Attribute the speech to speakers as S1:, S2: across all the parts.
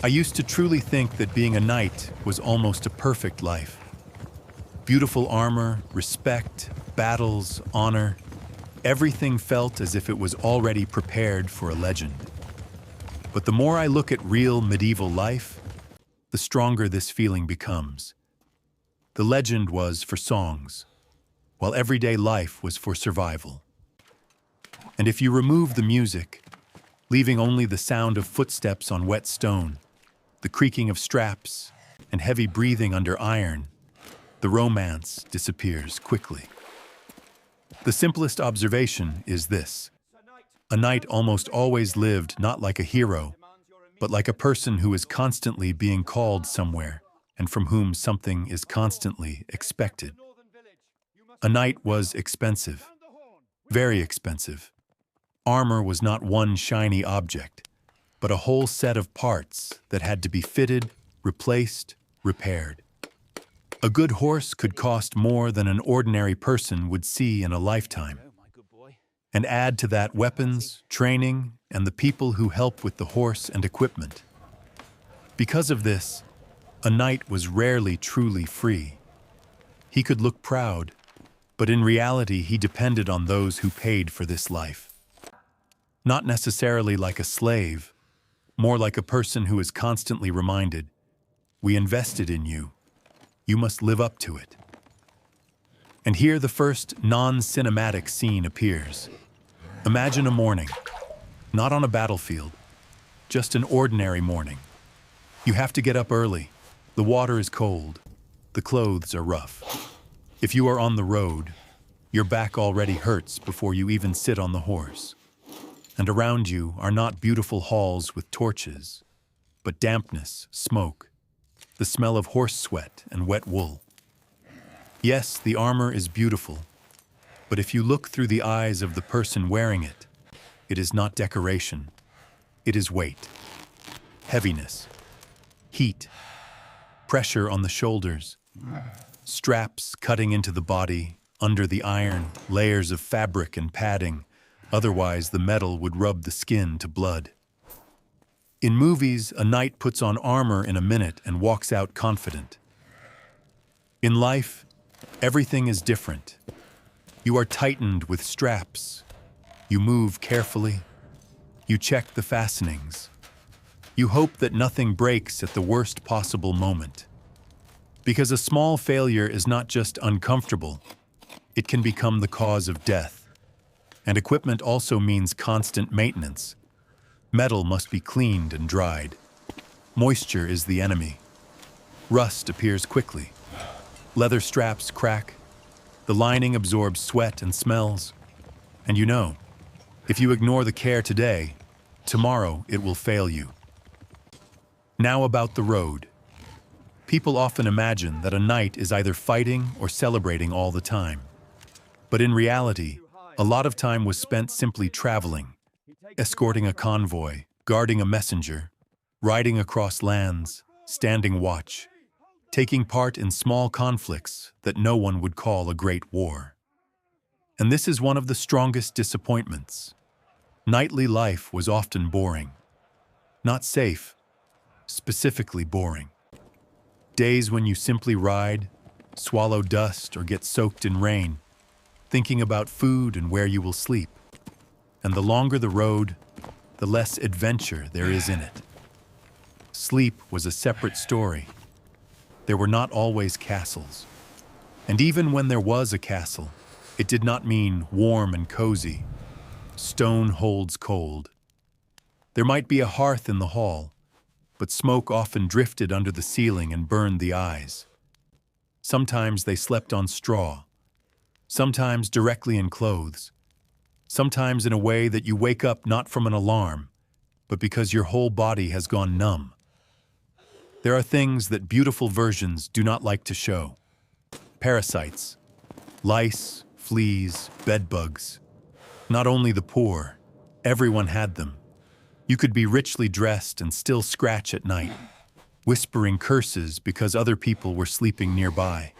S1: I used to truly think that being a knight was almost a perfect life. Beautiful armor, respect, battles, honor. Everything felt as if it was already prepared for a legend. But the more I look at real medieval life, the stronger this feeling becomes. The legend was for songs, while everyday life was for survival. And if you remove the music, leaving only the sound of footsteps on wet stone, the creaking of straps, and heavy breathing under iron, the romance disappears quickly. The simplest observation is this: a knight almost always lived not like a hero, but like a person who is constantly being called somewhere and from whom something is constantly expected. A knight was expensive, very expensive. Armor was not one shiny object, but a whole set of parts that had to be fitted, replaced, repaired. A good horse could cost more than an ordinary person would see in a lifetime. And add to that weapons, training, and the people who help with the horse and equipment. Because of this, a knight was rarely truly free. He could look proud, but in reality he depended on those who paid for this life. Not necessarily like a slave, more like a person who is constantly reminded, "We invested in you. You must live up to it." And here the first non-cinematic scene appears. Imagine a morning, not on a battlefield, just an ordinary morning. You have to get up early. The water is cold. The clothes are rough. If you are on the road, your back already hurts before you even sit on the horse. And around you are not beautiful halls with torches, but dampness, smoke, the smell of horse sweat and wet wool. Yes, the armor is beautiful, but if you look through the eyes of the person wearing it, it is not decoration. It is weight, heaviness, heat, pressure on the shoulders, straps cutting into the body, under the iron, layers of fabric and padding. Otherwise, the metal would rub the skin to blood. In movies, a knight puts on armor in a minute and walks out confident. In life, everything is different. You are tightened with straps. You move carefully. You check the fastenings. You hope that nothing breaks at the worst possible moment. Because a small failure is not just uncomfortable, it can become the cause of death. And equipment also means constant maintenance. Metal must be cleaned and dried. Moisture is the enemy. Rust appears quickly. Leather straps crack. The lining absorbs sweat and smells. And you know, if you ignore the care today, tomorrow it will fail you. Now about the road. People often imagine that a knight is either fighting or celebrating all the time. But in reality, a lot of time was spent simply traveling, escorting a convoy, guarding a messenger, riding across lands, standing watch, taking part in small conflicts that no one would call a great war. And this is one of the strongest disappointments. Knightly life was often boring. Not safe, specifically boring. Days when you simply ride, swallow dust, or get soaked in rain, thinking about food and where you will sleep. And the longer the road, the less adventure there is in it. Sleep was a separate story. There were not always castles. And even when there was a castle, it did not mean warm and cozy. Stone holds cold. There might be a hearth in the hall, but smoke often drifted under the ceiling and burned the eyes. Sometimes they slept on straw, sometimes directly in clothes, sometimes in a way that you wake up not from an alarm, but because your whole body has gone numb. There are things that beautiful versions do not like to show. Parasites, lice, fleas, bedbugs. Not only the poor, everyone had them. You could be richly dressed and still scratch at night, whispering curses because other people were sleeping nearby.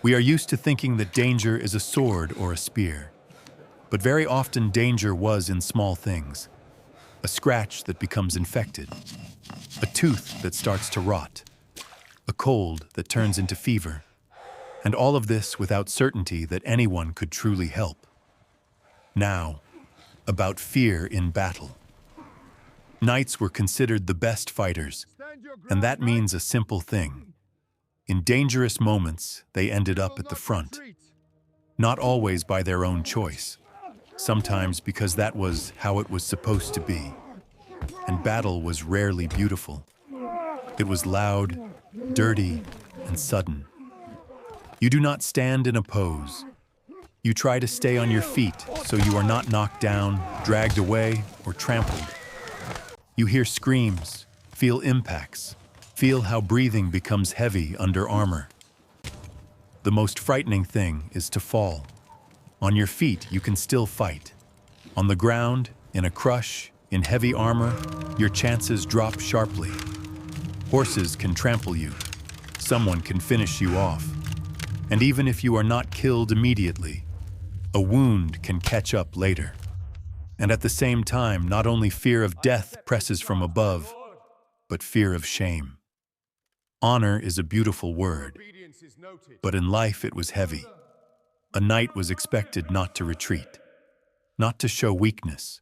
S1: We are used to thinking that danger is a sword or a spear, but very often danger was in small things. a scratch that becomes infected, a tooth that starts to rot, a cold that turns into fever, and all of this without certainty that anyone could truly help. Now, about fear in battle. Knights were considered the best fighters, and that means a simple thing. In dangerous moments, they ended up at the front. Not always by their own choice, sometimes because that was how it was supposed to be. And battle was rarely beautiful. It was loud, dirty, and sudden. You do not stand in a pose. You try to stay on your feet so you are not knocked down, dragged away, or trampled. You hear screams, feel impacts, feel how breathing becomes heavy under armor. The most frightening thing is to fall. On your feet, you can still fight. On the ground, in a crush, in heavy armor, your chances drop sharply. Horses can trample you. Someone can finish you off. And even if you are not killed immediately, a wound can catch up later. And at the same time, not only fear of death presses from above, but fear of shame. Honor is a beautiful word, but in life it was heavy. A knight was expected not to retreat, not to show weakness,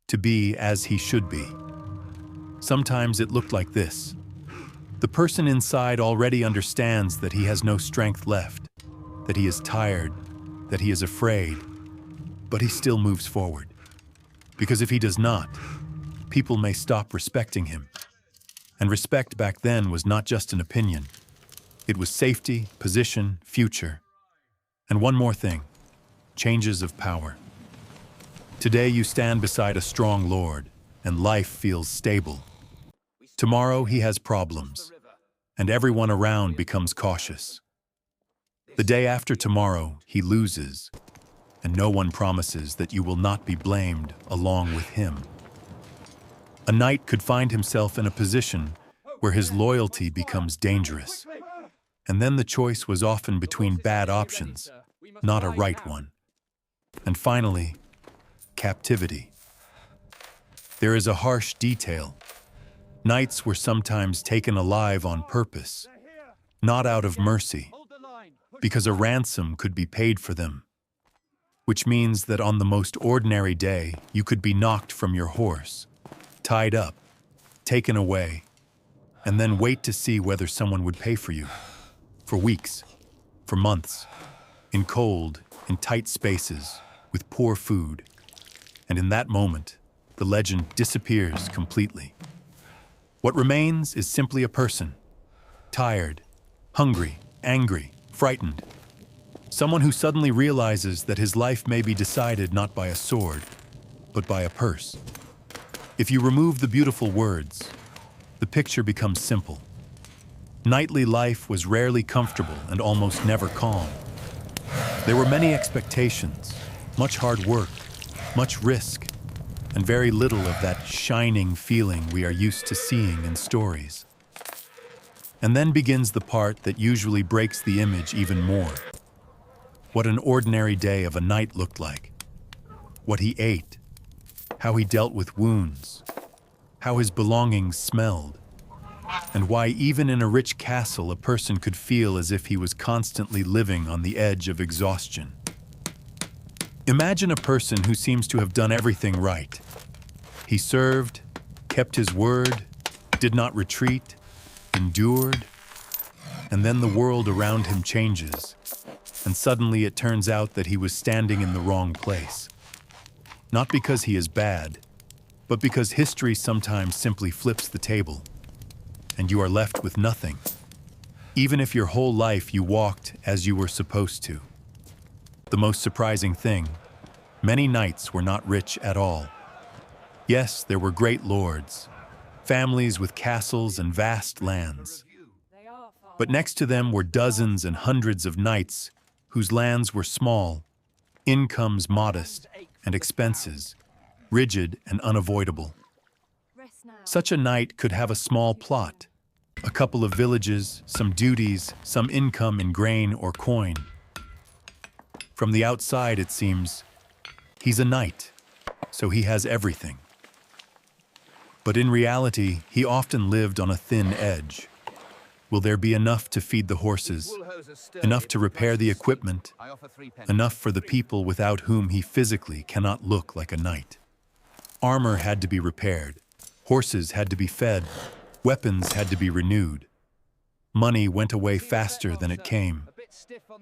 S1: to be as he should be. Sometimes it looked like this. The person inside already understands that he has no strength left, that he is tired, that he is afraid, but he still moves forward. Because if he does not, people may stop respecting him. And respect back then was not just an opinion. It was safety, position, future. And one more thing, changes of power. Today you stand beside a strong lord, and life feels stable. Tomorrow he has problems, and everyone around becomes cautious. The day after tomorrow, he loses, and no one promises that you will not be blamed along with him. A knight could find himself in a position where his loyalty becomes dangerous, and then the choice was often between bad options, not a right one. And finally, captivity. There is a harsh detail. Knights were sometimes taken alive on purpose, not out of mercy, because a ransom could be paid for them. Which means that on the most ordinary day, you could be knocked from your horse, tied up, taken away, and then wait to see whether someone would pay for you. For weeks, for months, in cold, in tight spaces, with poor food. And in that moment, the legend disappears completely. What remains is simply a person, tired, hungry, angry, frightened. Someone who suddenly realizes that his life may be decided not by a sword, but by a purse. If you remove the beautiful words, the picture becomes simple. Knightly life was rarely comfortable and almost never calm. There were many expectations, much hard work, much risk, and very little of that shining feeling we are used to seeing in stories. And then begins the part that usually breaks the image even more. What an ordinary day of a knight looked like. What he ate, how he dealt with wounds, how his belongings smelled, and why even in a rich castle a person could feel as if he was constantly living on the edge of exhaustion. Imagine a person who seems to have done everything right. He served, kept his word, did not retreat, endured, and then the world around him changes, and suddenly it turns out that he was standing in the wrong place. Not because he is bad, but because history sometimes simply flips the table, and you are left with nothing, even if your whole life you walked as you were supposed to. The most surprising thing, many knights were not rich at all. Yes, there were great lords, families with castles and vast lands. But next to them were dozens and hundreds of knights whose lands were small, incomes modest, and expenses rigid and unavoidable. Such a knight could have a small plot, a couple of villages, some duties, some income in grain or coin. From the outside, it seems, he's a knight, so he has everything. But in reality, he often lived on a thin edge. Will there be enough to feed the horses, enough to repair the equipment, enough for the people without whom he physically cannot look like a knight? Armor had to be repaired, horses had to be fed, weapons had to be renewed. Money went away faster than it came,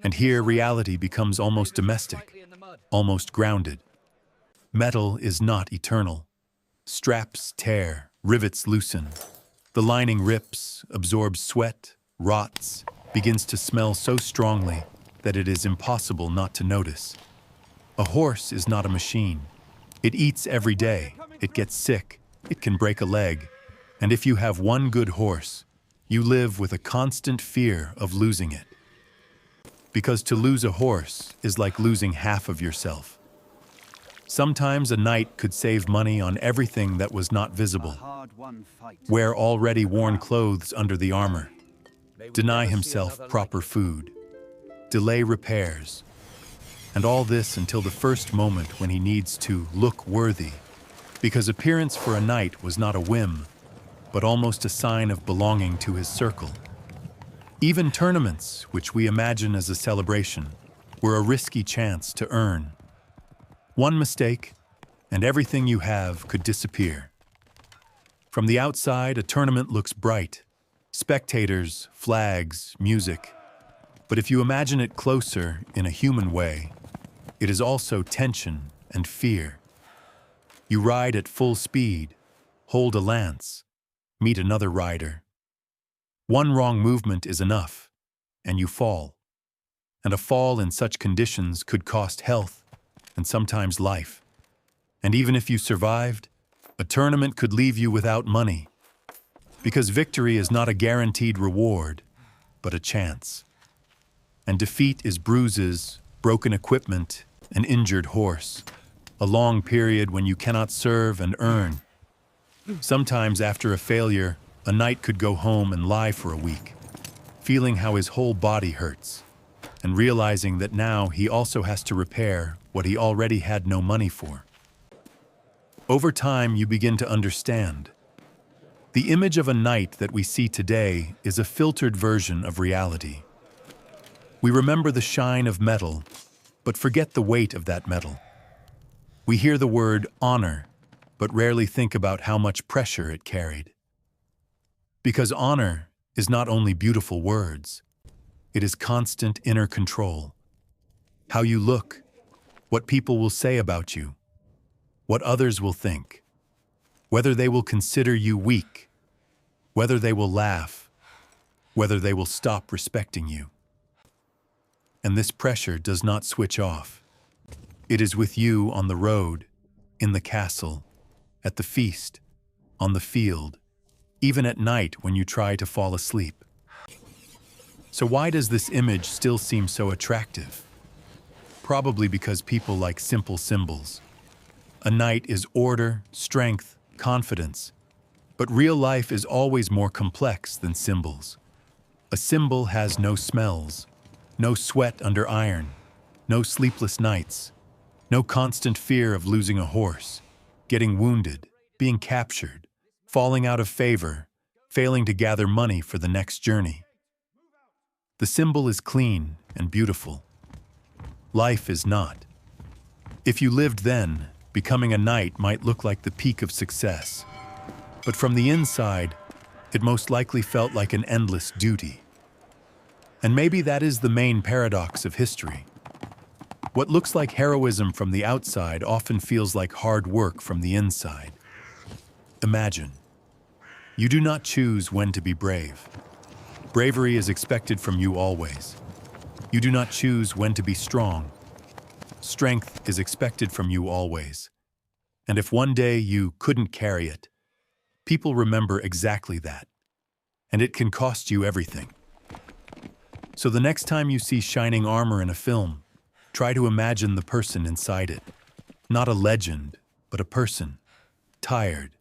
S1: and here reality becomes almost domestic, almost grounded. Metal is not eternal. Straps tear, rivets loosen. The lining rips, absorbs sweat, rots, begins to smell so strongly that it is impossible not to notice. A horse is not a machine. It eats every day, it gets sick, it can break a leg. And if you have one good horse, you live with a constant fear of losing it. Because to lose a horse is like losing half of yourself. Sometimes a knight could save money on everything that was not visible. Wear already worn clothes under the armor. Deny himself proper food. Delay repairs. And all this until the first moment when he needs to look worthy. Because appearance for a knight was not a whim, but almost a sign of belonging to his circle. Even tournaments, which we imagine as a celebration, were a risky chance to earn. One mistake, and everything you have could disappear. From the outside, a tournament looks bright. Spectators, flags, music. But if you imagine it closer, in a human way, it is also tension and fear. You ride at full speed, hold a lance, meet another rider. One wrong movement is enough, and you fall. And a fall in such conditions could cost health, and sometimes life. And even if you survived, a tournament could leave you without money. Because victory is not a guaranteed reward, but a chance. And defeat is bruises, broken equipment, an injured horse. A long period when you cannot serve and earn. Sometimes after a failure, a knight could go home and lie for a week, feeling how his whole body hurts, and realizing that now he also has to repair what he already had no money for. Over time, you begin to understand. The image of a knight that we see today is a filtered version of reality. We remember the shine of metal, but forget the weight of that metal. We hear the word honor, but rarely think about how much pressure it carried. Because honor is not only beautiful words, it is constant inner control. How you look, what people will say about you, what others will think, whether they will consider you weak, whether they will laugh, whether they will stop respecting you. And this pressure does not switch off. It is with you on the road, in the castle, at the feast, on the field, even at night when you try to fall asleep. So why does this image still seem so attractive? Probably because people like simple symbols. A knight is order, strength, confidence. But real life is always more complex than symbols. A symbol has no smells, no sweat under iron, no sleepless nights, no constant fear of losing a horse, getting wounded, being captured, falling out of favor, failing to gather money for the next journey. The symbol is clean and beautiful. Life is not. If you lived then, becoming a knight might look like the peak of success. But from the inside, it most likely felt like an endless duty. And maybe that is the main paradox of history. What looks like heroism from the outside often feels like hard work from the inside. Imagine. You do not choose when to be brave. Bravery is expected from you always. You do not choose when to be strong. Strength is expected from you always. And if one day you couldn't carry it, people remember exactly that. And it can cost you everything. So the next time you see shining armor in a film, try to imagine the person inside it. Not a legend, but a person. Tired,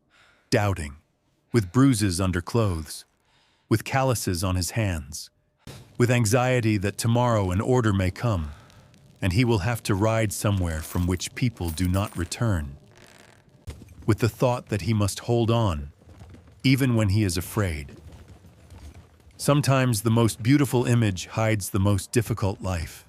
S1: doubting, with bruises under clothes, with calluses on his hands, with anxiety that tomorrow an order may come, and he will have to ride somewhere from which people do not return. with the thought that he must hold on, even when he is afraid. Sometimes the most beautiful image hides the most difficult life.